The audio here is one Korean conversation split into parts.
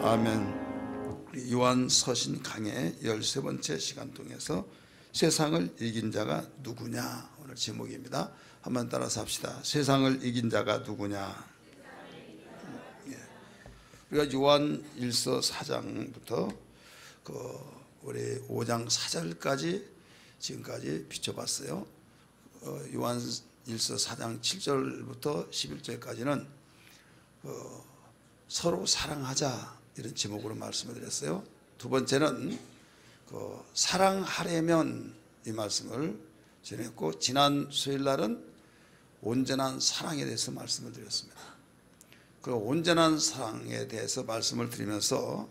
아멘. 요한 서신 강의 13번째 시간 통해서 세상을 이긴 자가 누구냐, 오늘 제목입니다. 한번 따라서 합시다. 세상을 이긴 자가 누구냐. 우리가 요한 1서 4장부터 우리 5장 4절까지 지금까지 비춰봤어요. 요한 1서 4장 7절부터 11절까지는 서로 사랑하자, 이런 제목으로 말씀을 드렸어요. 두 번째는 사랑하려면, 이 말씀을 전했고, 지난 수요일 날은 온전한 사랑에 대해서 말씀을 드렸습니다. 그 온전한 사랑에 대해서 말씀을 드리면서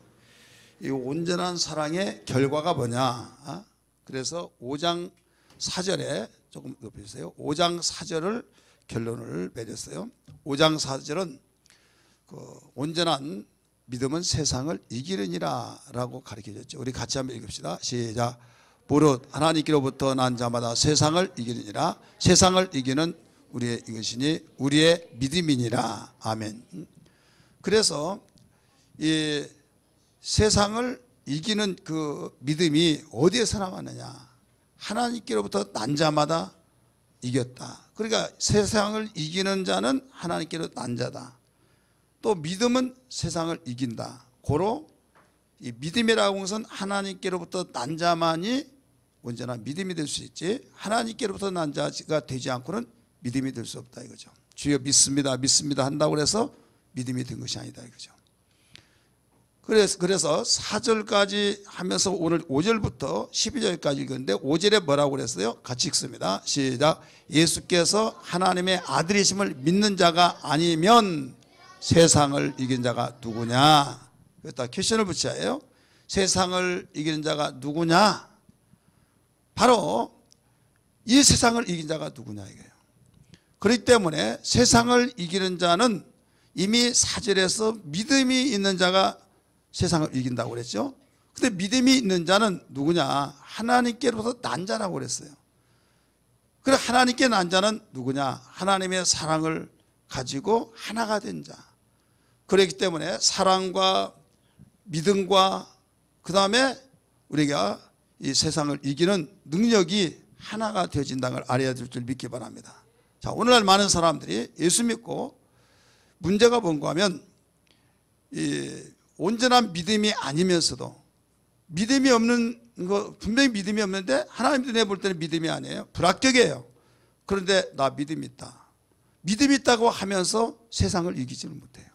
이 온전한 사랑의 결과가 뭐냐, 그래서 5장 4절에 조금 높여주세요. 5장 4절을 결론을 맺었어요. 5장 4절은 온전한 믿음은 세상을 이기느니라 라고 가르쳐줬죠. 우리 같이 한번 읽읍시다. 시작. 무릇 하나님께로부터 난 자마다 세상을 이기느니라. 세상을 이기는 우리의 이것이니 우리의 믿음이니라. 아멘. 그래서 이 세상을 이기는 그 믿음이 어디에서 나왔느냐, 하나님께로부터 난 자마다 이겼다. 그러니까 세상을 이기는 자는 하나님께로 난 자다. 또 믿음은 세상을 이긴다. 고로 이 믿음이라고 하는 것은 하나님께로부터 난 자만이 온전한 믿음이 될 수 있지, 하나님께로부터 난 자가 되지 않고는 믿음이 될 수 없다 이거죠. 주여 믿습니다, 믿습니다 한다고 해서 믿음이 된 것이 아니다 이거죠. 그래서 4절까지 하면서 오늘 5절부터 12절까지 읽었는데, 5절에 뭐라고 그랬어요? 같이 읽습니다. 시작. 예수께서 하나님의 아들이심을 믿는 자가 아니면 세상을 이긴 자가 누구냐. 여기다 퀘션을 붙여야 해요. 세상을 이기는 자가 누구냐. 바로 이 세상을 이긴 자가 누구냐 이거예요. 그렇기 때문에 세상을 이기는 자는 이미 4절에서 믿음이 있는 자가 세상을 이긴다고 그랬죠. 근데 믿음이 있는 자는 누구냐? 하나님께로부터 난 자라고 그랬어요. 그래, 하나님께 난 자는 누구냐? 하나님의 사랑을 가지고 하나가 된 자. 그렇기 때문에 사랑과 믿음과 그 다음에 우리가 이 세상을 이기는 능력이 하나가 되어진다는 걸 알아야 될 줄 믿기 바랍니다. 자, 오늘날 많은 사람들이 예수 믿고 문제가 뭔가 하면 이 온전한 믿음이 아니면서도, 믿음이 없는 거, 분명히 믿음이 없는데 하나님도 내볼 때는 믿음이 아니에요. 불합격이에요. 그런데 나 믿음이 있다. 믿음이 있다고 하면서 세상을 이기지는 못해요.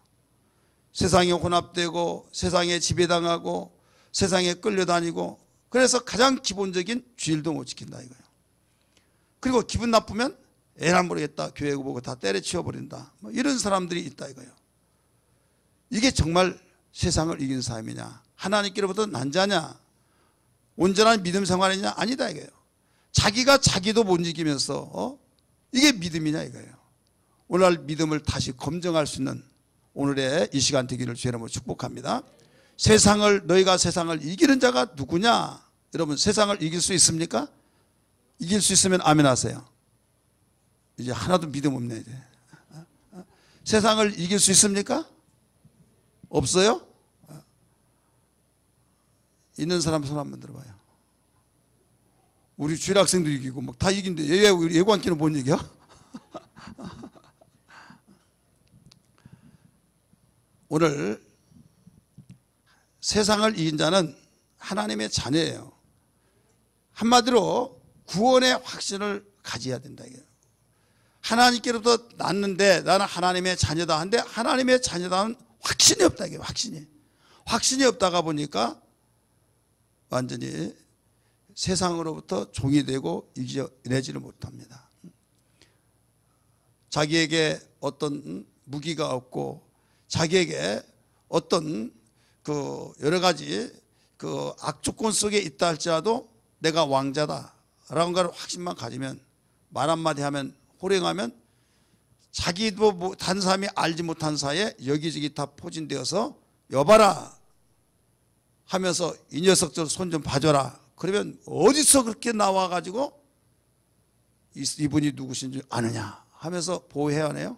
세상에 혼합되고 세상에 지배당하고 세상에 끌려다니고, 그래서 가장 기본적인 주일도 못 지킨다 이거예요. 그리고 기분 나쁘면 에라 모르겠다, 교회 보고 다 때려치워버린다, 뭐 이런 사람들이 있다 이거예요. 이게 정말 세상을 이기는 사람이냐, 하나님께로부터 난 자냐, 온전한 믿음 생활이냐? 아니다 이거예요. 자기가 자기도 못 이기면서 이게 믿음이냐 이거예요. 오늘날 믿음을 다시 검증할 수 있는 오늘의 이 시간 되기를 주의 이름으로 축복합니다. 너희가 세상을 이기는 자가 누구냐? 여러분, 세상을 이길 수 있습니까? 이길 수 있으면 아멘 하세요. 이제 하나도 믿음 없네 이제. 세상을 이길 수 있습니까? 없어요? 있는 사람 손 한번 들어봐요. 우리 주일 학생도 이기고 막 다 이긴데 왜 우리 예고한끼는 못 이겨? 오늘 세상을 이긴 자는 하나님의 자녀예요. 한마디로 구원의 확신을 가져야 된다 이거예요. 하나님께로부터 났는데 나는 하나님의 자녀다 한데, 하나님의 자녀다는 확신이 없다 이게, 확신이 없다가 보니까 완전히 세상으로부터 종이 되고 이겨내지를 못합니다. 자기에게 어떤 무기가 없고 자기에게 어떤 여러 가지 악조건 속에 있다 할지라도 내가 왕자다라는 걸 확신만 가지면, 말 한마디 하면, 호령하면 자기도 다른 사람이 알지 못한 사이에 여기저기 다 포진되어서 여봐라 하면서 이 녀석들 손 좀 봐줘라. 그러면 어디서 그렇게 나와가지고 이분이 누구신지 아느냐 하면서 보호해야 하네요.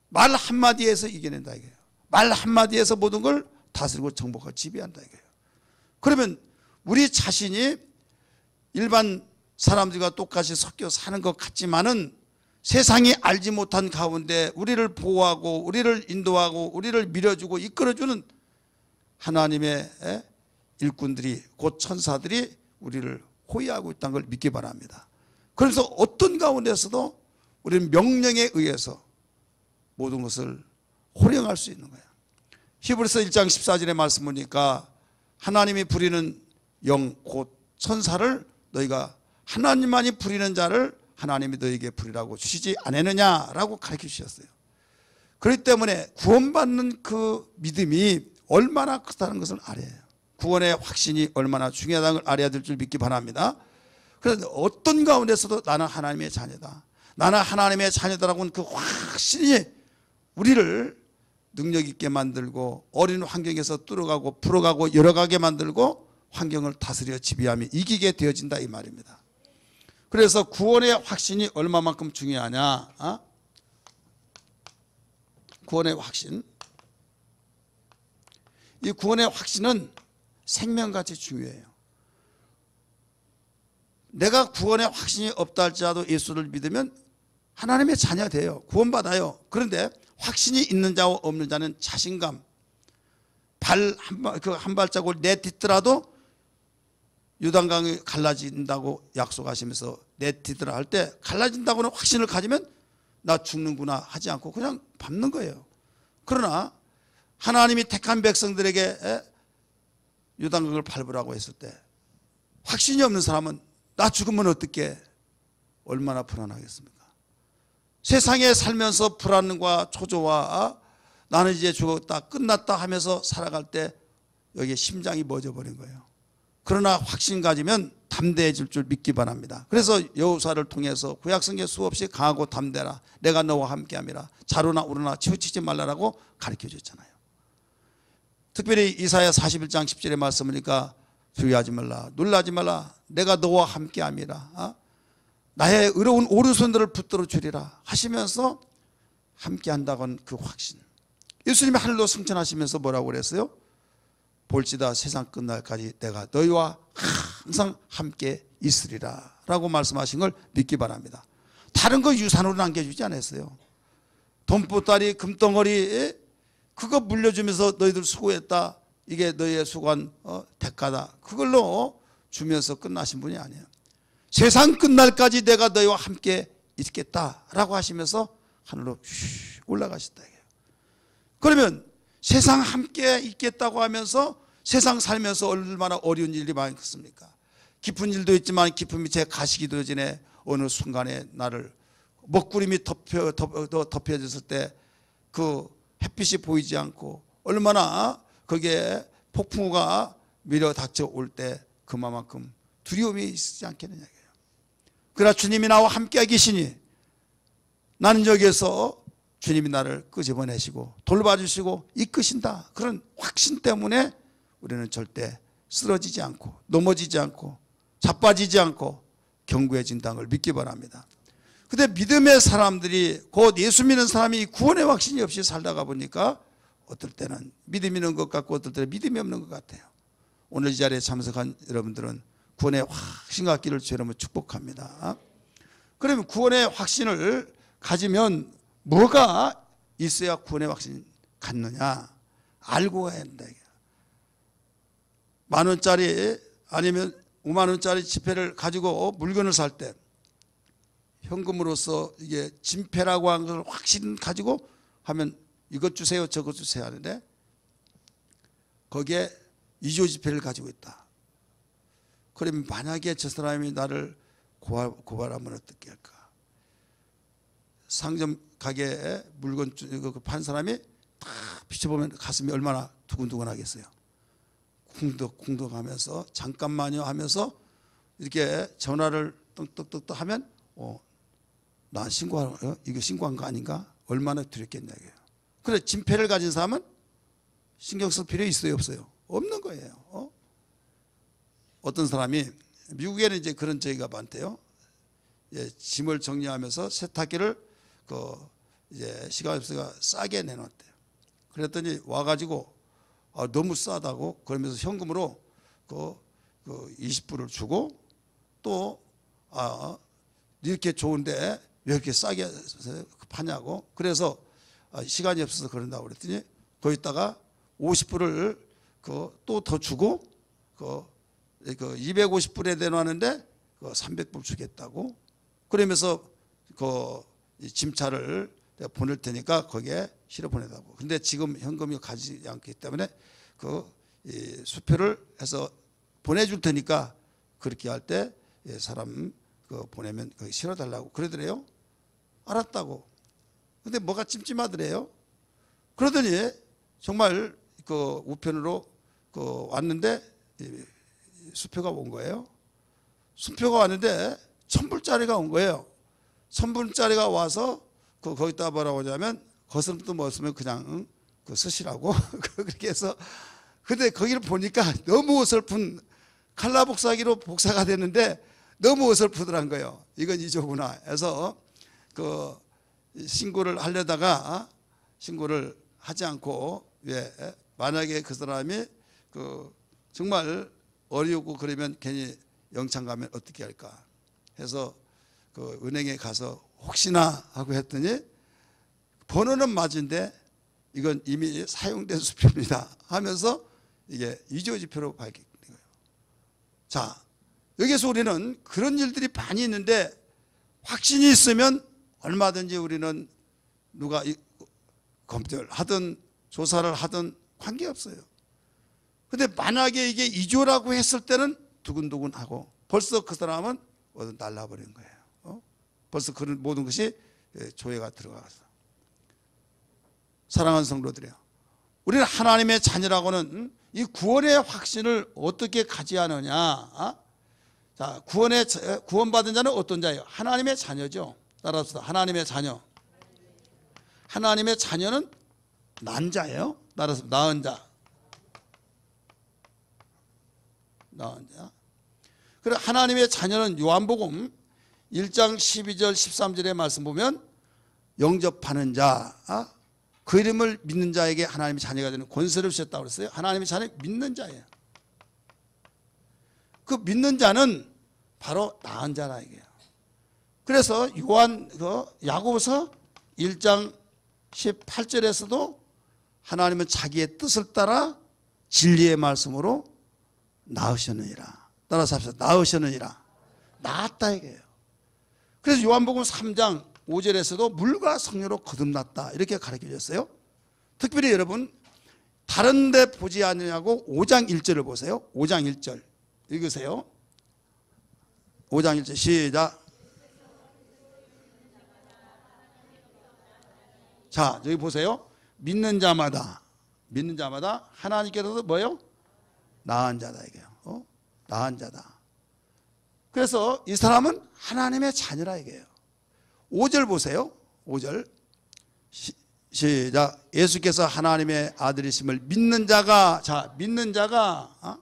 말 한마디에서 이겨낸다 이거예요. 말 한마디에서 모든 걸 다스리고 정복하고 지배한다 이거예요. 그러면 우리 자신이 일반 사람들과 똑같이 섞여 사는 것 같지만은 세상이 알지 못한 가운데 우리를 보호하고 우리를 인도하고 우리를 밀어주고 이끌어주는 하나님의 일꾼들이 곧 천사들이 우리를 호위하고 있다는 걸 믿기 바랍니다. 그래서 어떤 가운데서도 우리는 명령에 의해서 모든 것을 호령할 수 있는 거예요. 히브리서 1장 14절의 말씀 보니까 하나님이 부리는 영 곧 천사를 너희가 하나님만이 부리는 자를 하나님이 너희에게 부리라고 주시지 않았느냐라고 가르쳐 주셨어요. 그렇기 때문에 구원받는 그 믿음이 얼마나 크다는 것을 알아야 해요. 구원의 확신이 얼마나 중요하다는 걸 알아야 될 줄 믿기 바랍니다. 그래서 어떤 가운데서도 나는 하나님의 자녀다, 나는 하나님의 자녀다라고 하는 그 확신이 우리를 능력 있게 만들고 어린 환경에서 뚫어가고 풀어가고 열어가게 만들고 환경을 다스려 지배하며 이기게 되어진다 이 말입니다. 그래서 구원의 확신이 얼마만큼 중요하냐? 구원의 확신. 이 구원의 확신은 생명같이 중요해요. 내가 구원의 확신이 없다 할지라도 예수를 믿으면 하나님의 자녀가 돼요. 구원받아요. 그런데 확신이 있는 자와 없는 자는 자신감, 한 발자국을 내딛더라도 요단강이 갈라진다고 약속하시면서 내딛으라 할 때 갈라진다고는 확신을 가지면 나 죽는구나 하지 않고 그냥 밟는 거예요. 그러나 하나님이 택한 백성들에게 요단강을 밟으라고 했을 때 확신이 없는 사람은 나 죽으면 어떻게 얼마나 불안하겠습니까? 세상에 살면서 불안과 초조와 나는 이제 죽었다 끝났다 하면서 살아갈 때 여기에 심장이 멎어버린 거예요. 그러나 확신 가지면 담대해질 줄 믿기 바랍니다. 그래서 여호수아를 통해서 구약성경에 수없이 강하고 담대라, 내가 너와 함께함이라, 자로나 우로나 치우치지 말라라고 가르쳐 줬잖아요. 특별히 이사야 41장 10절의 말씀이니까 두려워하지 말라, 놀라지 말라, 내가 너와 함께함이라, 나의 의로운 오른손들을 붙들어 주리라 하시면서 함께한다고 하는 그 확신. 예수님이 하늘로 승천하시면서 뭐라고 그랬어요? 볼지다 세상 끝날까지 내가 너희와 항상 함께 있으리라 라고 말씀하신 걸 믿기 바랍니다. 다른 거 유산으로 남겨주지 않았어요. 돈보따리 금덩어리 그거 물려주면서 너희들 수고했다, 이게 너희의 수고한 대가다, 그걸로 주면서 끝나신 분이 아니에요. 세상 끝날까지 내가 너희와 함께 있겠다라고 하시면서 하늘로 올라가셨다. 그러면 세상 함께 있겠다고 하면서 세상 살면서 얼마나 어려운 일이 많겠습니까? 깊은 일도 있지만 깊은 밑에 가시기도 전에 어느 순간에 나를 먹구름이 덮여졌을 때 그 햇빛이 보이지 않고 얼마나 거기에 폭풍우가 밀어 닥쳐 올 때 그만큼 두려움이 있지 않겠느냐. 그러나 주님이 나와 함께 계시니 나는 여기에서 주님이 나를 끄집어내시고 돌봐주시고 이끄신다, 그런 확신 때문에 우리는 절대 쓰러지지 않고 넘어지지 않고 자빠지지 않고 견고해진다는 걸 믿기 바랍니다. 근데 믿음의 사람들이, 곧 예수 믿는 사람이 구원의 확신이 없이 살다가 보니까 어떨 때는 믿음 있는 것 같고 어떨 때는 믿음이 없는 것 같아요. 오늘 이 자리에 참석한 여러분들은 구원의 확신 갖기를 주 여러분 축복합니다. 그러면 구원의 확신을 가지면 뭐가 있어야 구원의 확신 갖느냐? 알고 가야 된다. 10,000원짜리 아니면 50,000원짜리 지폐를 가지고 물건을 살 때 현금으로서 이게 진폐라고 하는 걸 확신 가지고 하면 이것 주세요 저것 주세요 하는데 거기에 2조 지폐를 가지고 있다. 그러면 만약에 저 사람이 나를 고발하면 어떻게 할까? 상점 가게에 물건 판 사람이 딱 비춰보면 가슴이 얼마나 두근두근 하겠어요. 쿵덕쿵덕 하면서 잠깐만요 하면서 이렇게 전화를 떡떡떡떡 하면 나 이거 신고한 거 아닌가? 얼마나 두렵겠냐 이게요. 그래, 진폐를 가진 사람은 신경 쓸 필요 있어요 없어요? 없는 거예요. 어떤 사람이 미국에는 이제 그런 저희가 많대요. 짐을 정리하면서 세탁기를 이제 시간없이가 싸게 내놨대요. 그랬더니 와가지고 너무 싸다고 그러면서 현금으로 그 20불을 주고 또 이렇게 좋은데 왜 이렇게 싸게 파냐고. 그래서 시간이 없어서 그런다고 그랬더니 거기다가 50불을 또 더 주고 250불에 내놓았는데 300불 주겠다고. 그러면서 짐차를 내가 보낼 테니까 거기에 실어 보내다고. 근데 지금 현금이 가지 않기 때문에 수표를 해서 보내줄 테니까 그렇게 할 때 사람 보내면 거기 실어 달라고 그러더래요. 알았다고. 근데 뭐가 찜찜하더래요. 그러더니 정말 우편으로 왔는데 수표가 온 거예요. 수표가 왔는데 1000불짜리가 온 거예요. 1000불짜리가 와서 거기다 뭐라고 하냐면 거스름도 못 쓰면 그냥 쓰시라고 그렇게 해서. 근데 거기를 보니까 너무 어설픈 칼라 복사기로 복사가 됐는데 너무 어설프더란 거예요. 이건 이조구나 해서 신고를 하려다가 신고를 하지 않고, 왜 만약에 그 사람이 정말 어려우고 그러면 괜히 영창 가면 어떻게 할까 해서 은행에 가서 혹시나 하고 했더니 번호는 맞은데 이건 이미 사용된 수표입니다 하면서 이게 위조지표로 밝힌 거예요. 자, 여기서 우리는 그런 일들이 많이 있는데 확신이 있으면 얼마든지 우리는 누가 검토를 하든 조사를 하든 관계없어요. 근데 만약에 이게 위조라고 했을 때는 두근두근하고 벌써 그 사람은 날라버린 거예요. 벌써 그런 모든 것이 조회가 들어가서. 사랑하는 성도들이요, 우리는 하나님의 자녀라고는 이 구원의 확신을 어떻게 가져야 하느냐. 자, 구원받은 자는 어떤 자예요? 하나님의 자녀죠. 따라서 하나님의 자녀. 하나님의 자녀는 난 자예요. 따라서 나은 자. 나은 자. 그래, 하나님의 자녀는 요한복음 1장 12절 13절의 말씀 보면 영접하는 자, 그 이름을 믿는 자에게 하나님의 자녀가 되는 권세를 주셨다고 그랬어요. 하나님의 자녀 믿는 자예요. 그 믿는 자는 바로 나은 자라 이게요. 그래서 야고보서 1장 18절에서도 하나님은 자기의 뜻을 따라 진리의 말씀으로 낳으셨느니라. 따라서 합시다. 낳으셨느니라. 낳았다 이게요. 그래서 요한복음 3장 5절에서도 물과 성령으로 거듭났다 이렇게 가르쳐줬어요. 특별히 여러분 다른 데 보지 않느냐고 5장 1절을 보세요. 5장 1절 읽으세요. 5장 1절 시작. 자, 여기 보세요. 믿는 자마다 하나님께서도 뭐예요? 나은 자다 이게요. 나은 자다. 그래서 이 사람은 하나님의 자녀라 이게요. 5절 보세요. 5절 시작. 예수께서 하나님의 아들이심을 믿는 자가, 자, 믿는 자가,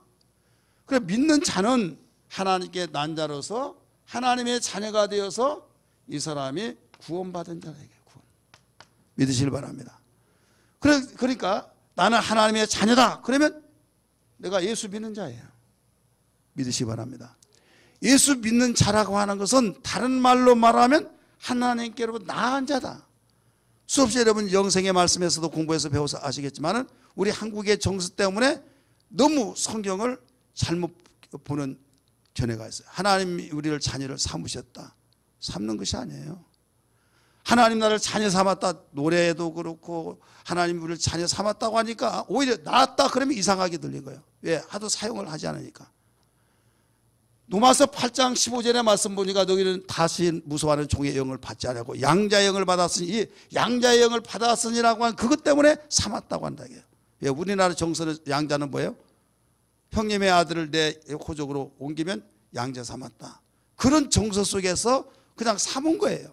그래, 믿는 자는 하나님께 난 자로서 하나님의 자녀가 되어서 이 사람이 구원받은 자에게 구원. 믿으시길 바랍니다. 그러니까 나는 하나님의 자녀다. 그러면 내가 예수 믿는 자예요. 믿으시기 바랍니다. 예수 믿는 자라고 하는 것은 다른 말로 말하면 하나님께로부터 나은 자다. 수없이 여러분 영생의 말씀에서도 공부해서 배워서 아시겠지만 우리 한국의 정서 때문에 너무 성경을 잘못 보는 견해가 있어요. 하나님이 우리를 자녀를 삼으셨다. 삼는 것이 아니에요. 하나님 나를 자녀 삼았다. 노래도 그렇고 하나님 우리를 자녀 삼았다고 하니까 오히려 낫다 그러면 이상하게 들린 거예요. 왜? 하도 사용을 하지 않으니까. 로마서 8장 15절의 말씀 보니까 너희는 다시 무서워하는 종의 영을 받지 않고 양자의 영을 받았으니, 이 양자의 영을 받았으니라고 한 그것 때문에 삼았다고 한다. 왜? 우리나라 정서는 양자는 뭐예요? 형님의 아들을 내 호족으로 옮기면 양자 삼았다. 그런 정서 속에서 그냥 삼은 거예요.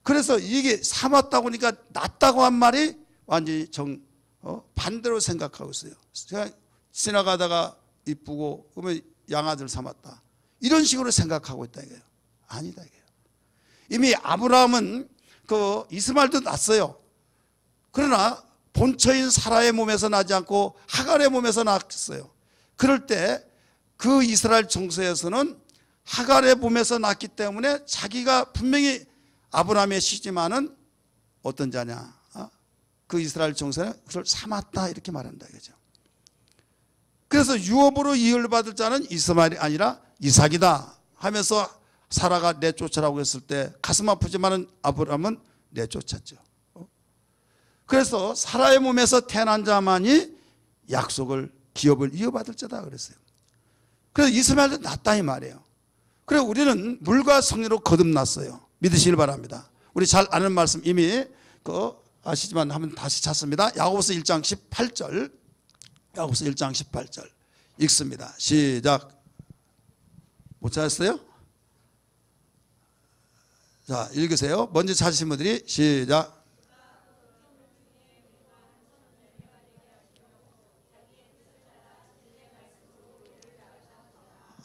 그래서 이게 삼았다고 하니까 낫다고 한 말이 완전히 반대로 생각하고 있어요. 제가 지나가다가 이쁘고 그러면 양아들 삼았다. 이런 식으로 생각하고 있다 이거예요. 아니다 이거예요. 이미 아브라함은 그 이스마엘도 낳았어요. 그러나 본처인 사라의 몸에서 나지 않고 하갈의 몸에서 났어요. 그럴 때 그 이스라엘 정서에서는 하갈의 몸에서 났기 때문에 자기가 분명히 아브라함의 시지만은 어떤 자냐, 그 이스라엘 정서는 그를 삼았다 이렇게 말한다 이거죠. 그래서 유업으로 이을 받을 자는 이스마엘이 아니라 이삭이다 하면서 사라가 내쫓으라고 했을 때 가슴 아프지만은 아브라함은 내쫓았죠. 그래서 사라의 몸에서 태어난 자만이 약속을 기업을 이어받을 자다 그랬어요. 그래서 이스마엘도 낫다 이 말이에요. 그래서 우리는 물과 성령으로 거듭났어요. 믿으시길 바랍니다. 우리 잘 아는 말씀 이미 아시지만 한번 다시 찾습니다. 야고보서 1장 18절, 야고보서 1장 18절 읽습니다. 시작. 못 찾았어요? 자, 읽으세요. 먼저 찾으신 분들이 시작.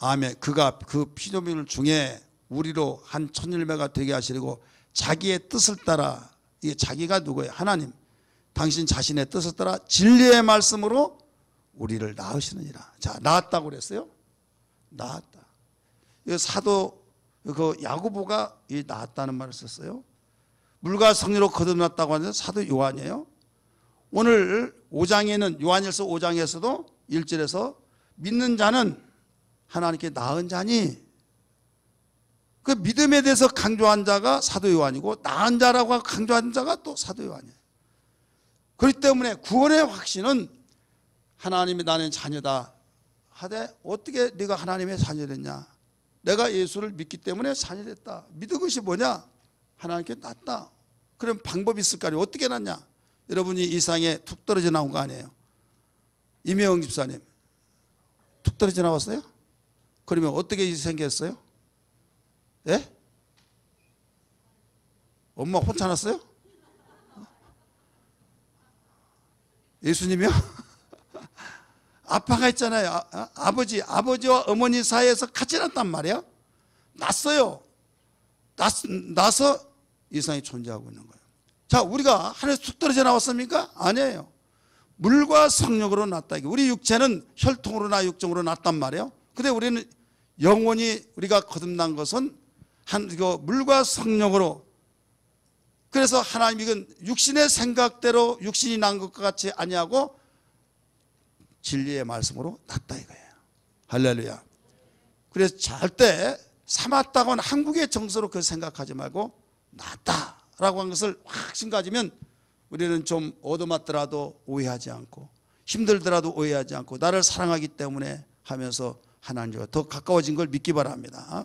아멘. 그가 그 피조물 중에 우리로 한 천일매가 되게 하시려고 자기의 뜻을 따라, 이게 자기가 누구예요? 하나님. 당신 자신의 뜻을 따라 진리의 말씀으로 우리를 낳으시느니라. 자, 낳았다고 그랬어요? 낳았다. 이 사도 야고보가 이 낳았다는 말을 썼어요. 물과 성령으로 거듭났다고 하는 사도 요한이에요. 오늘 5장에는 요한일서 5장에서도 1절에서 믿는 자는 하나님께 낳은 자니, 그 믿음에 대해서 강조한 자가 사도 요한이고 낳은 자라고 강조한 자가 또 사도 요한이에요. 그렇기 때문에 구원의 확신은 하나님이 나는 자녀다 하되 어떻게 네가 하나님의 자녀됐냐? 내가 예수를 믿기 때문에 자녀됐다. 믿은 것이 뭐냐? 하나님께 낳았다. 그럼 방법이 있을 거 아니에요. 어떻게 낳냐? 여러분이 이 상에 툭 떨어져 나온 거 아니에요? 임혜영 집사님 툭 떨어져 나왔어요? 그러면 어떻게 생겼어요? 예? 엄마 혼자 났어요? 예수님이요? 아빠가 있잖아요. 아버지와 어머니 사이에서 같이 났단 말이에요. 났어요. 나서 이 세상에 존재하고 있는 거예요. 자, 우리가 하늘에서 툭 떨어져 나왔습니까? 아니에요. 물과 성령으로 났다. 우리 육체는 혈통으로나 육정으로 났단 말이에요. 근데 우리는 영원히 우리가 거듭난 것은 물과 성령으로. 그래서 하나님 이건 육신의 생각대로 육신이 난 것과 같이 아니하고 진리의 말씀으로 났다 이거예요. 할렐루야. 그래서 절대 삼았다고 하는 한국의 정서로 그걸 생각하지 말고 났다라고 한 것을 확신 가지면 우리는 좀 얻어맞더라도 오해하지 않고 힘들더라도 오해하지 않고 나를 사랑하기 때문에 하면서 하나님과 더 가까워진 걸 믿기 바랍니다.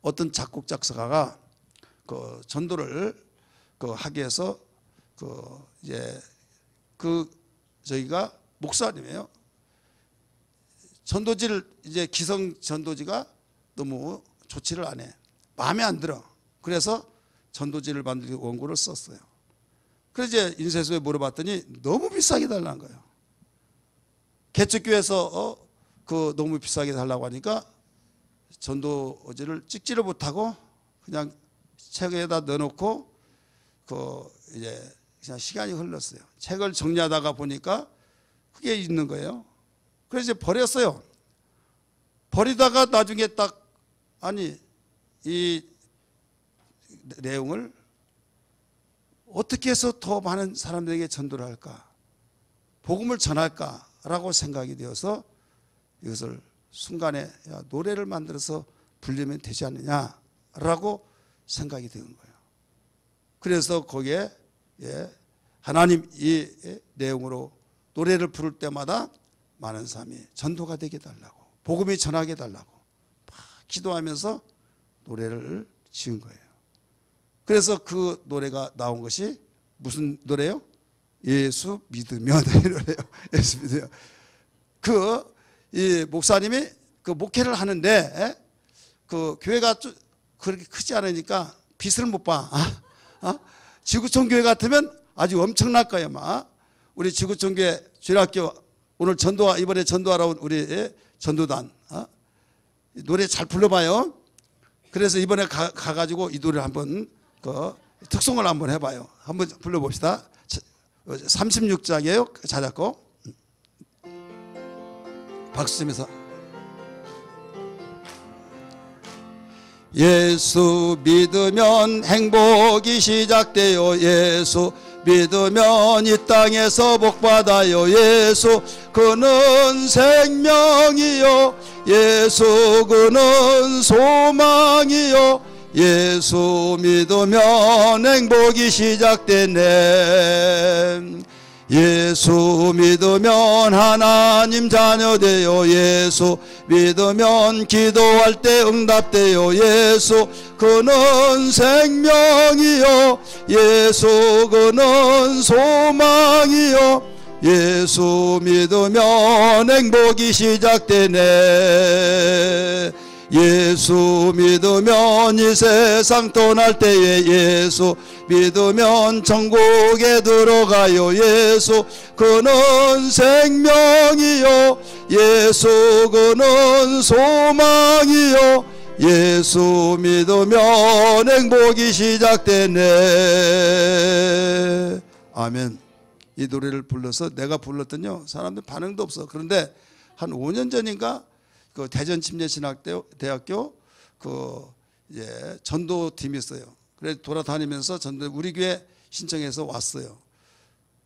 어떤 작곡 작사가가 전도를 하기 위해서 저희가 목사님이에요. 전도지를 기성 전도지가 너무 좋지를 않아. 마음에 안 들어. 그래서 전도지를 만들기 원고를 썼어요. 그래서 이제 인쇄소에 물어봤더니 너무 비싸게 달라는 거예요. 개척교회에서 너무 비싸게 달라고 하니까 전도지를 찍지를 못하고 그냥 책에다 넣어놓고 이제 그냥 시간이 흘렀어요. 책을 정리하다가 보니까 그게 있는 거예요. 그래서 이제 버렸어요. 버리다가 나중에 이 내용을 어떻게 해서 더 많은 사람들에게 전도를 할까? 복음을 전할까라고 생각이 되어서 이것을 순간에 노래를 만들어서 불리면 되지 않느냐라고 생각이 된 거예요. 그래서 거기에 하나님 이 내용으로 노래를 부를 때마다 많은 사람이 전도가 되게 해달라고, 복음이 전하게 해달라고 막 기도하면서 노래를 지은 거예요. 그래서 그 노래가 나온 것이 무슨 노래요? 예수 믿으면 이 노래요. 예수 믿으면. 이 목사님이 목회를 하는데 교회가 그렇게 크지 않으니까 빛을 못 봐. 지구촌 교회 같으면 아주 엄청날 거예요. 우리 지구촌 교회 주일학교 오늘 이번에 전도하러 온 우리 전도단 노래 잘 불러봐요. 그래서 이번에 가가지고 이 노래를 한번 특송을 한번 해봐요. 한번 불러봅시다. 36장이에요. 찾았고 박수 치면서 예수 믿으면 행복이 시작돼요. 예수 믿으면 이 땅에서 복받아요. 예수 그는 생명이요. 예수 그는 소망이요. 예수 믿으면 행복이 시작되네. 예수 믿으면 하나님 자녀 돼요. 예수 믿으면 기도할 때 응답돼요. 예수 그는 생명이요. 예수 그는 소망이요. 예수 믿으면 행복이 시작되네. 예수 믿으면 이 세상 떠날 때에 예수 믿으면 천국에 들어가요. 예수 그는 생명이요. 예수 그는 소망이요. 예수 믿으면 행복이 시작되네. 아멘. 이 노래를 불러서 내가 불렀더니요 사람들 반응도 없어. 그런데 한 5년 전인가 그 대전 침례신학대학교 그 전도팀이 있어요. 그래 돌아다니면서 전도 우리 교회 신청해서 왔어요.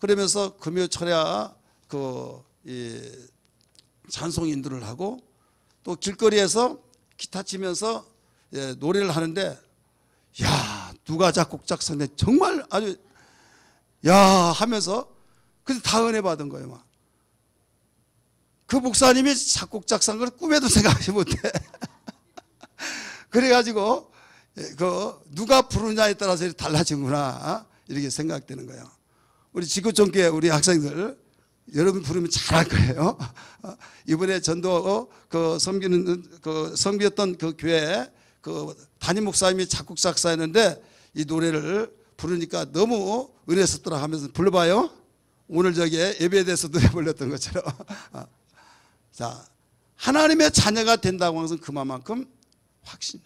그러면서 금요 철야 이 찬송 인도를 하고 또 길거리에서 기타 치면서 노래를 하는데 야 누가 작곡 작사했네 정말 아주 야 하면서 그래서 다 은혜 받은 거예요. 막. 그 목사님이 작곡 작사한 걸 꿈에도 생각하지 못해. 그래가지고 누가 부르냐에 따라서 달라지구나 이렇게 생각되는 거예요. 우리 지구촌교회 우리 학생들 여러분 부르면 잘할 거예요. 이번에 전도 섬겼던 그 교회 담임 목사님이 작곡 작사했는데 이 노래를 부르니까 너무 은혜 썼더라 하면서 불러봐요. 오늘 예배에 대해서 노래 불렀던 것처럼. 자, 하나님의 자녀가 된다고 하는 것은 그만큼 확신.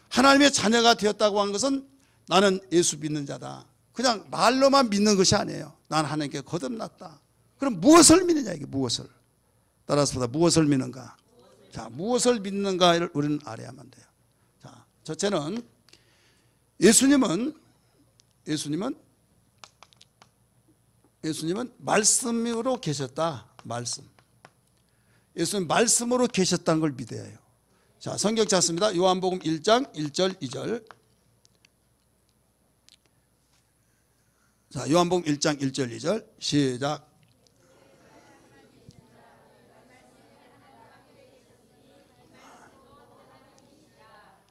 하나님의 자녀가 되었다고 하는 것은 나는 예수 믿는 자다. 그냥 말로만 믿는 것이 아니에요. 난 하나님께 거듭났다. 그럼 무엇을 믿느냐 이게 무엇을. 따라서 무엇을 믿는가. 자, 무엇을 믿는가를 우리는 알아야만 돼요. 자, 첫째는 예수님은 말씀으로 계셨다. 말씀. 예수님 말씀으로 계셨다는 걸 믿어야 해요. 자, 성경 찾습니다. 요한복음 1장 1절 2절. 자, 요한복음 1장 1절 2절 시작.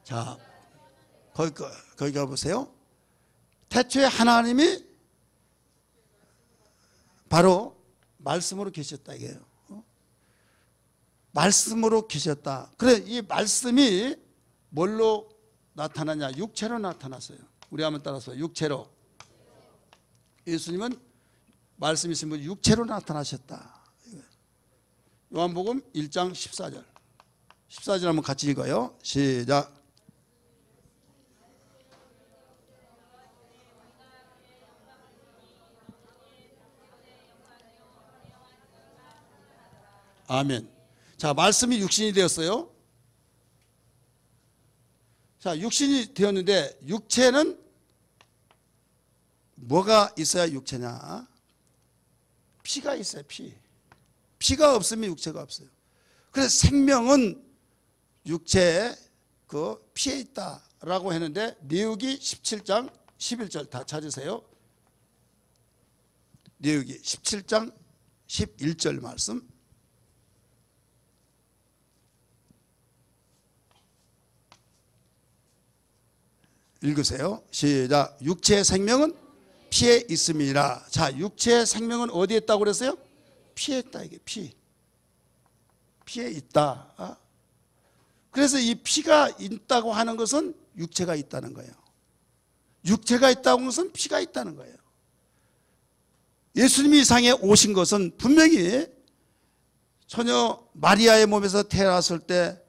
자, 거기 가보세요. 태초에 하나님이 바로 말씀으로 계셨다 이게요. 말씀으로 계셨다. 그래 이 말씀이 뭘로 나타나냐? 육체로 나타났어요. 우리 한번 따라서 육체로. 예수님은 말씀이 있으면 육체로 나타나셨다. 요한복음 1장 14절. 14절 한번 같이 읽어요. 시작. 아멘. 자, 말씀이 육신이 되었어요. 자, 육신이 되었는데 육체는 뭐가 있어야 육체냐? 피가 있어요. 피가 없으면 육체가 없어요. 그래서 생명은 육체의 그 피에 있다라고 했는데 레위기 17장 11절 다 찾으세요. 레위기 17장 11절 말씀. 읽으세요. 시작. 육체의 생명은 피에 있음이라. 자, 육체의 생명은 어디에 있다고 그랬어요? 피에 있다. 이게 피에 있다. 그래서 이 피가 있다고 하는 것은 육체가 있다는 거예요. 육체가 있다고 하는 것은 피가 있다는 거예요. 예수님이 이 세상에 오신 것은 분명히 처녀 마리아의 몸에서 태어났을 때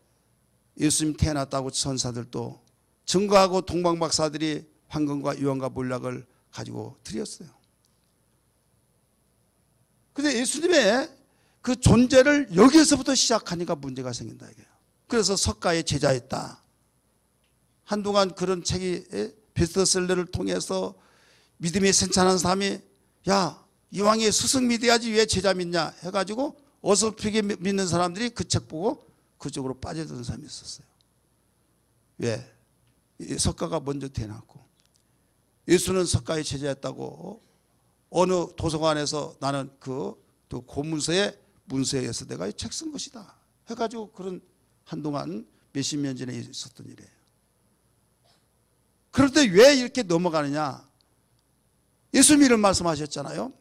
예수님 태어났다고 선사들도 증거하고 동방박사들이 황금과 유황과 몰락을 가지고 드렸어요. 근데 예수님의 그 존재를 여기에서부터 시작하니까 문제가 생긴다 이거예요. 그래서 석가의 제자였다. 한동안 그런 책이 베스트셀러를 통해서 믿음이 센찬한 사람이 야, 이왕에 스승 믿어야지 왜 제자 믿냐 해가지고 어설프게 믿는 사람들이 그 책 보고 그쪽으로 빠져드는 사람이 있었어요. 왜? 석가가 먼저 태어났고 예수는 석가의 제자였다고 어느 도서관에서 나는 또 고문서에 문서에 의해서 내가 책 쓴 것이다 해가지고 그런 한동안 몇십 년 전에 있었던 일이에요. 그런데 왜 이렇게 넘어가느냐? 예수님이 이런 말씀하셨잖아요.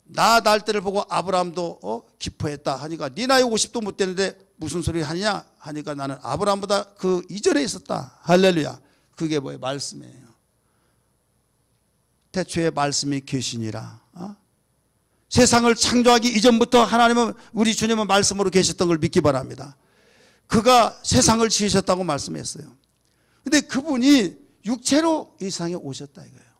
나 날 때를 보고 아브라함도 기뻐했다 하니까 네 나이 50도 못 되는데 무슨 소리 하느냐 하니까 나는 아브라함보다 그 이전에 있었다. 할렐루야. 그게 뭐예요? 말씀이에요. 태초에 말씀이 계시니라. 세상을 창조하기 이전부터 하나님은 우리 주님은 말씀으로 계셨던 걸 믿기 바랍니다. 그가 세상을 지으셨다고 말씀했어요. 근데 그분이 육체로 이 세상에 오셨다 이거예요.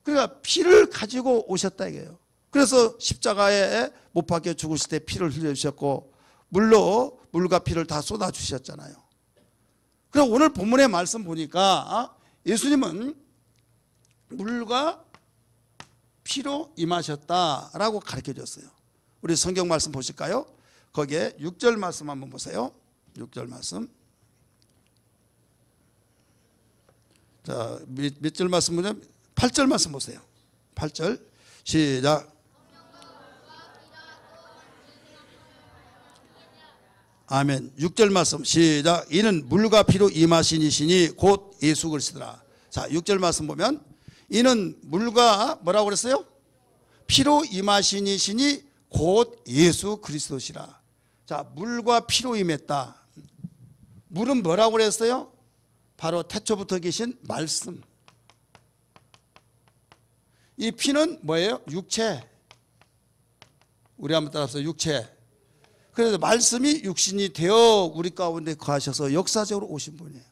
그러니까 피를 가지고 오셨다 이거예요. 그래서 십자가에 못 박혀 죽으실 때 피를 흘려주셨고 물과 피를 다 쏟아주셨잖아요. 그래서 오늘 본문의 말씀 보니까 예수님은 물과 피로 임하셨다라고 가르쳐줬어요. 우리 성경 말씀 보실까요? 거기에 6절 말씀 한번 보세요. 6절 말씀. 자, 몇 절 말씀 보냐면 8절 말씀 보세요. 8절 시작. 아멘. 6절 말씀 시작. 이는 물과 피로 임하신 이시니 곧 예수 그리스도라. 자, 6절 말씀 보면 이는 물과 뭐라고 그랬어요? 피로 임하신 이시니 곧 예수 그리스도시라. 자, 물과 피로 임했다. 물은 뭐라고 그랬어요? 바로 태초부터 계신 말씀. 이 피는 뭐예요? 육체. 우리 한번 따라서 육체. 그래서 말씀이 육신이 되어 우리 가운데 거하셔서 역사적으로 오신 분이에요.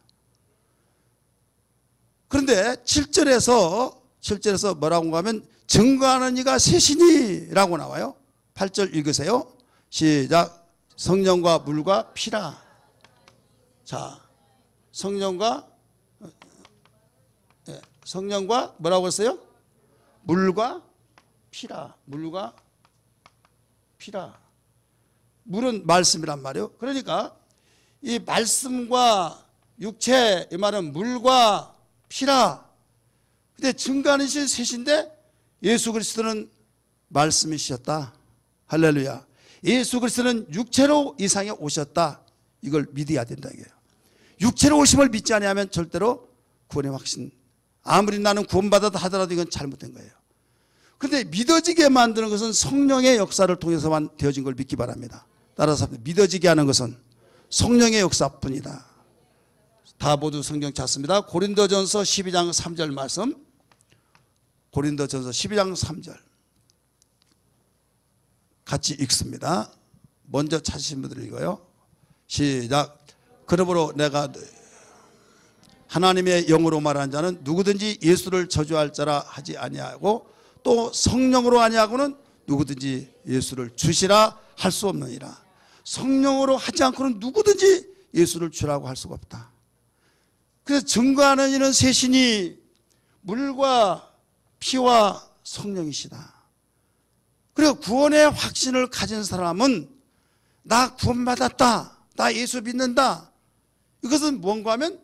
그런데 7절에서 뭐라고 하면 증거하는 이가 셋이니라고 나와요. 8절 읽으세요. 시작. 성령과 물과 피라. 자, 성령과 뭐라고 했어요? 물과 피라. 물과 피라. 물은 말씀이란 말이에요. 그러니까 이 말씀과 육체, 이 말은 물과 피라. 근데 증거하는 신 셋인데 예수 그리스도는 말씀이셨다. 할렐루야. 예수 그리스도는 육체로 이 세상에 오셨다. 이걸 믿어야 된다 이게요. 육체로 오심을 믿지 않으면 절대로 구원의 확신, 아무리 나는 구원받았다 하더라도 이건 잘못된 거예요. 그런데 믿어지게 만드는 것은 성령의 역사를 통해서만 되어진 걸 믿기 바랍니다. 따라서 믿어지게 하는 것은 성령의 역사뿐이다. 다 모두 성경 찾습니다. 고린도전서 12장 3절 말씀. 고린도전서 12장 3절 같이 읽습니다. 먼저 찾으신 분들 읽어요. 시작. 그러므로 내가 하나님의 영으로 말하는 자는 누구든지 예수를 저주할 자라 하지 아니하고 또 성령으로 아니하고는 누구든지 예수를 주시라 할 수 없느니라. 성령으로 하지 않고는 누구든지 예수를 주라고 할 수가 없다. 그래서 증거하는 이는 셋이니 물과 피와 성령이시다. 그리고 구원의 확신을 가진 사람은 나 구원받았다, 나 예수 믿는다, 이것은 뭔가 하면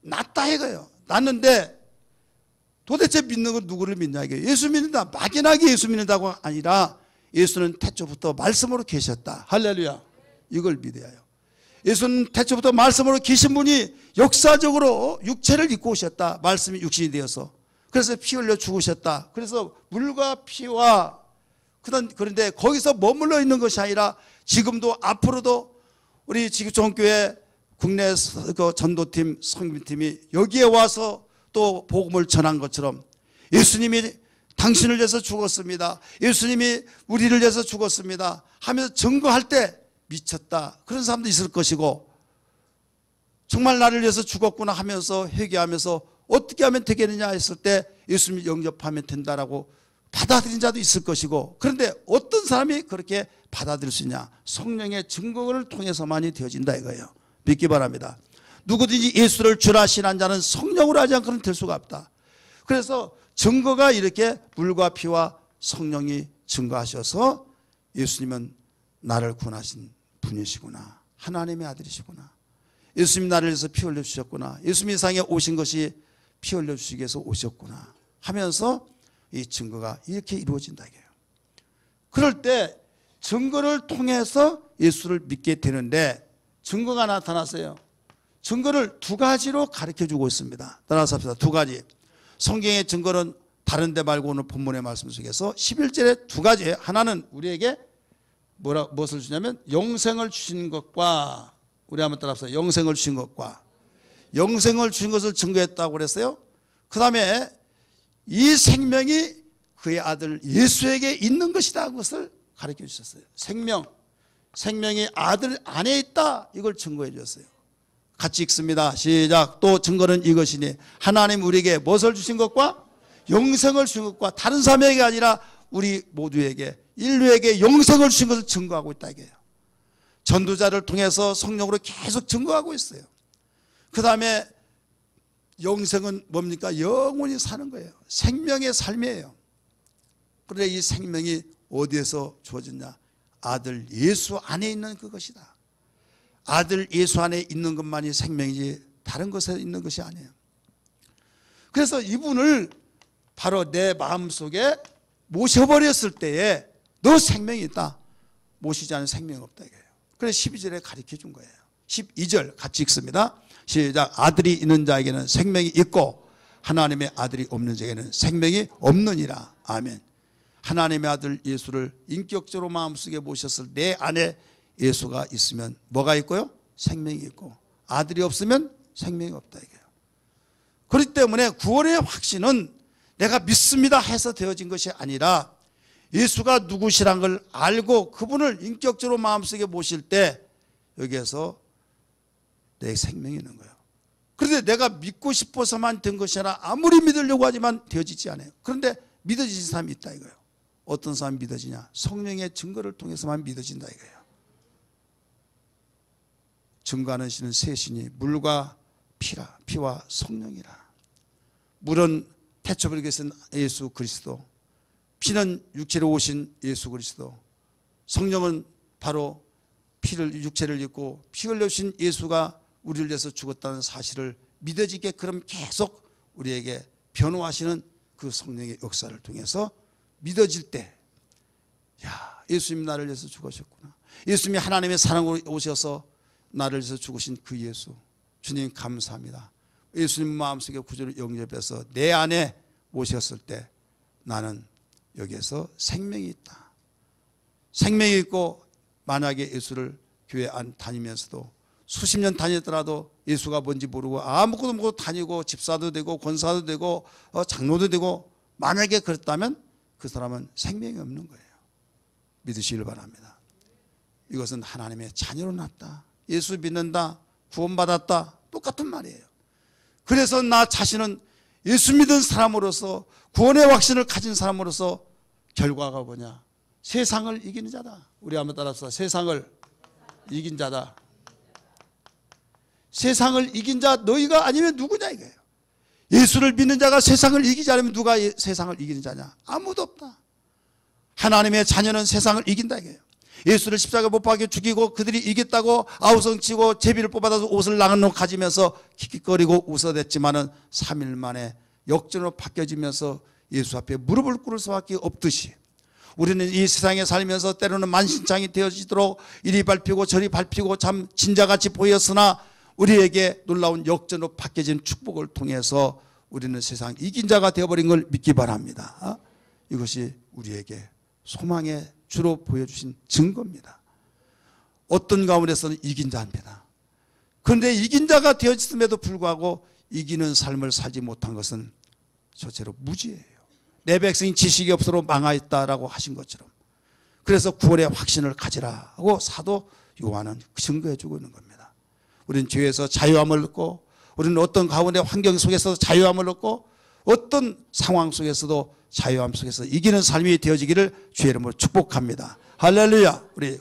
낫다 이거예요. 낫는데 도대체 믿는 건 누구를 믿냐 이게. 예수 믿는다, 막연하게 예수 믿는다고 아니라 예수는 태초부터 말씀으로 계셨다. 할렐루야. 이걸 믿어야 해요. 예수는 태초부터 말씀으로 계신 분이 역사적으로 육체를 입고 오셨다. 말씀이 육신이 되어서. 그래서 피 흘려 죽으셨다. 그래서 물과 피와 그런데 거기서 머물러 있는 것이 아니라 지금도 앞으로도 우리 지구촌교회 국내 전도팀, 성김팀이 여기에 와서 또 복음을 전한 것처럼 예수님이 당신을 위해서 죽었습니다, 예수님이 우리를 위해서 죽었습니다 하면서 증거할 때 미쳤다 그런 사람도 있을 것이고, 정말 나를 위해서 죽었구나 하면서 회개하면서 어떻게 하면 되겠느냐 했을 때 예수님 영접하면 된다라고 받아들인 자도 있을 것이고, 그런데 어떤 사람이 그렇게 받아들일 수 있냐? 성령의 증거를 통해서만이 되어진다 이거예요. 믿기 바랍니다. 누구든지 예수를 주라 신한 자는 성령으로 하지 않고는 될 수가 없다. 그래서 증거가 이렇게 물과 피와 성령이 증거하셔서 예수님은 나를 구원하신 분이시구나, 하나님의 아들이시구나, 예수님 나를 위해서 피 흘려주셨구나, 예수님 이 세상에 오신 것이 피 흘려주시기 위해서 오셨구나 하면서 이 증거가 이렇게 이루어진다 이게요. 그럴 때 증거를 통해서 예수를 믿게 되는데, 증거가 나타났어요. 증거를 두 가지로 가르쳐주고 있습니다. 따라서 합시다. 두 가지. 성경의 증거는 다른 데 말고 오늘 본문의 말씀 속에서 11절에 두 가지. 하나는 우리에게 무엇을 주냐면 영생을 주신 것과, 우리 한번 따라합시다. 영생을 주신 것과, 영생을 주신 것을 증거했다고 그랬어요. 그 다음에 이 생명이 그의 아들 예수에게 있는 것이다, 그것을 가르쳐 주셨어요. 생명이 아들 안에 있다, 이걸 증거해 주셨어요. 같이 읽습니다. 시작. 또 증거는 이것이니 하나님 우리에게 무엇을 주신 것과 영생을 주신 것과, 다른 사람에게 아니라 우리 모두에게, 인류에게 영생을 주신 것을 증거하고 있다 이게요. 전도자를 통해서 성령으로 계속 증거하고 있어요. 그 다음에 영생은 뭡니까? 영원히 사는 거예요. 생명의 삶이에요. 그런데 이 생명이 어디에서 주어졌냐? 아들 예수 안에 있는 그것이다. 아들 예수 안에 있는 것만이 생명이지 다른 것에 있는 것이 아니에요. 그래서 이분을 바로 내 마음속에 모셔버렸을 때에 너 생명이 있다, 모시지 않은 생명이 없다 이거예요. 그래서 12절에 가르쳐 준 거예요. 12절 같이 읽습니다. 시작. 아들이 있는 자에게는 생명이 있고 하나님의 아들이 없는 자에게는 생명이 없느니라. 아멘. 하나님의 아들 예수를 인격적으로 마음속에 모셨을 내 안에 예수가 있으면 뭐가 있고요? 생명이 있고, 아들이 없으면 생명이 없다 이게요. 그렇기 때문에 구원의 확신은 내가 믿습니다 해서 되어진 것이 아니라 예수가 누구시란 걸 알고 그분을 인격적으로 마음속에 모실 때 여기에서 내 생명이 있는 거예요. 그런데 내가 믿고 싶어서만 된 것이 아니라 아무리 믿으려고 하지만 되어지지 않아요. 그런데 믿어지는 사람이 있다 이거예요. 어떤 사람이 믿어지냐? 성령의 증거를 통해서만 믿어진다 이거예요. 증거하는 신은 세 신이 물과 피와 성령이라. 물은 태초부터 계신 예수 그리스도, 피는 육체로 오신 예수 그리스도, 성령은 바로 육체를 입고 피 흘려주신 예수가 우리를 위해서 죽었다는 사실을 믿어지게 그럼 계속 우리에게 변호하시는 그 성령의 역사를 통해서 믿어질 때, 야, 예수님 나를 위해서 죽으셨구나, 예수님이 하나님의 사랑으로 오셔서 나를 위해서 죽으신 그 예수, 주님 감사합니다. 예수님 마음속에 구주를 영접해서 내 안에 오셨을 때 나는 여기에서 생명이 있다. 생명이 있고, 만약에 예수를 교회 안 다니면서도 수십 년 다녔더라도 예수가 뭔지 모르고 아무것도 모르고 다니고 집사도 되고 권사도 되고 장로도 되고, 만약에 그랬다면 그 사람은 생명이 없는 거예요. 믿으시길 바랍니다. 이것은 하나님의 자녀로 났다, 예수 믿는다, 구원받았다, 똑같은 말이에요. 그래서 나 자신은 예수 믿은 사람으로서, 구원의 확신을 가진 사람으로서 결과가 뭐냐? 세상을 이기는 자다. 우리 한번 따라서 세상을 이긴 자다. 세상을 이긴 자 너희가 아니면 누구냐 이거예요. 예수를 믿는 자가 세상을 이기지 않으면 누가 세상을 이기는 자냐? 아무도 없다. 하나님의 자녀는 세상을 이긴다 이거예요. 예수를 십자가 못 박혀 죽이고 그들이 이겼다고 아우성치고 제비를 뽑아다서 옷을 나눠 가지면서 킥킥거리고 웃어댔지만은 3일 만에 역전으로 바뀌어지면서 예수 앞에 무릎을 꿇을 수밖에 없듯이, 우리는 이 세상에 살면서 때로는 만신창이 되어지도록 이리 밟히고 저리 밟히고 참 진자같이 보였으나 우리에게 놀라운 역전으로 바뀌어진 축복을 통해서 우리는 세상 이긴 자가 되어버린 걸 믿기 바랍니다. 이것이 우리에게 소망의 주로 보여주신 증거입니다. 어떤 가운데서는 이긴 자입니다. 그런데 이긴 자가 되었음에도 불구하고 이기는 삶을 살지 못한 것은 저체로 무지예요. 내 백성이 지식이 없어로 망하였다라고 하신 것처럼. 그래서 구원의 확신을 가지라고 사도 요한은 증거해주고 있는 겁니다. 우리는 죄에서 자유함을 얻고, 우리는 어떤 가운데 환경 속에서 자유함을 얻고, 어떤 상황 속에서도 자유함 속에서 이기는 삶이 되어지기를 주의 이름으로 축복합니다. 할렐루야. 우리